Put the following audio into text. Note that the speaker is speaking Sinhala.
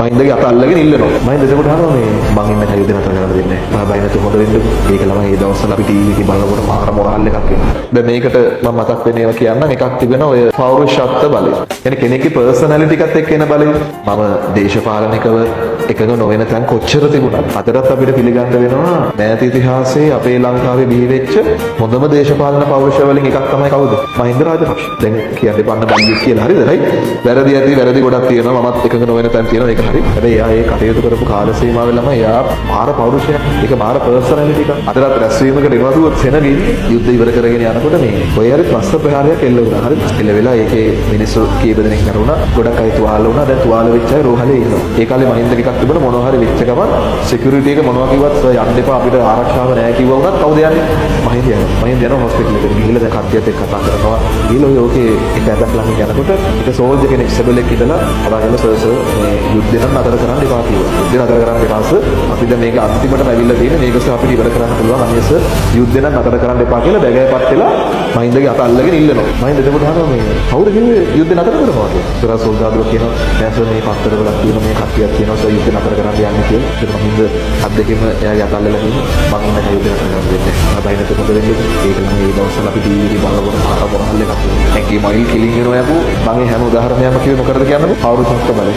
මහින්දගේ අත අල්ලගෙන ඉල්ලනවා. මහින්ද එතකොට අහනවා මේ මං ඉන්න කයුද නතර කරලා දෙන්නේ. මම බය නැතුව හොඳ වෙන්න. ඒක ළමයි ඒ දවස්වල අපි ටීවී එකේ බලනකොට මාර මොරාල් එකක් එනවා. දැන් මේකට මම මතක් වෙන්නේ ඒවා කියන්නම්. එකක් තිබෙනවා ඔය පෞරුෂත්ව බලය. يعني කෙනෙක්ගේ පර්සනැලිටි එකත් එක්ක එන බලය. මම දේශපාලනිකව එකඟ නොවන තැන් කොච්චර තිබුණත් අදටත් අපිට පිළිගන්න වෙනවා මෑත ඉතිහාසයේ අපේ ලංකාවේ බිහි වෙච්ච හොඳම දේශපාලන පෞරුෂ වලින් එකක් තමයි කවුද? මහින්ද රාජපක්ෂ. දැන් කියන්නේ බන්න බල්ලෙක් කියලා හරිද? right? වැරදි ඇති වැරදි ගොඩක් තියෙනවා. මමත් එකඟ නොවන තැන් තියෙනවා. ඒක හරි. හැබැයි එයා ඒ කටයුතු කරපු කාල සීමාවෙ ළම එයා මාර පෞරුෂයක්. ඒක මාර පර්සනැලිටි එකක්. අදටත් රැස්වීමකට එනවා දුවත් සෙනගින් යුද්ධ ඉවර කරගෙන යනකොට මේ ඔය හරි ප්‍රස්ත ප්‍රහාරයක් එල්ල වුණා. හරි. එල්ල වෙලා ඒකේ මිනිස්සු කීප දෙනෙක් මරුණා. ගොඩක් අය තුවාල වුණා. දැන් තුවාල වෙච්ච අය රෝහලේ ඉන්නවා. ඒ කාලේ මහින්ද එකක් තිබුණා මොනවා හරි වෙච්ච ගමන් සිකියුරිටි එක මොනවා කිව්වත් යන්න එපා අපිට ආරක්ෂාව නැහැ කිව්වා වුණත් කවුද යන්නේ? මහින්ද යනවා. මහින්ද යනවා හොස්පිටල් එකට ගිහිල්ලා දැන් කට්ටියත් එක්ක කතා කරනවා. ගිහිල්ලා ඔයෝගේ එක ඇඳක් ළඟ යනකොට එක සෝල්ජර් කෙනෙක් සෙබලෙක් ඉඳලා අරගෙන සර් මේ යුද්ධය නම් නතර කරන්න එපා කිව්වා. යුද්ධය නතර කරන්න එපා සර්. අපි දැන් මේක අන්තිමටම ඇවිල්ලා තියෙන මේක අපිට ඉවර කරන්න පුළුවන්. අනේ සර් යුද්ධය නම් නතර කරන්න එපා කියලා බැගෑපත් වෙලා මහින්දගේ අත අල්ලගෙන ඉල්ලනවා. මහින්ද එතකොට අහනවා මේ කවුද කිව්වේ යුද්ධය නතර කරනවා කියලා. සර් සෝල්ජර්ලා කියනවා දැන් සර් මේ පත්තරවල තියෙන මේ කට්ටියක් කියනවා සර් යුද්ධය නතර කරන්න යන්නේ කියලා. ඒක මහින්ද අත් දෙකෙම එයාගේ අත අල්ලලා තියෙනවා. මම ඉන්න යුද්ධය නතර කරන්න දෙන්නේ. බයි නැත මොකද වෙන්නේ? ඒක නම් මේ දවස්වල අපි ටීවී එකේ බලනකොට මාර මොරහල් එකක්. ඒකේ මයිල් කිලින් වෙනවා යකෝ. මම හැම උදාහරණයක්ම කිව්වේ මොකටද කියන්නේ? පෞරුෂත්ව බලය.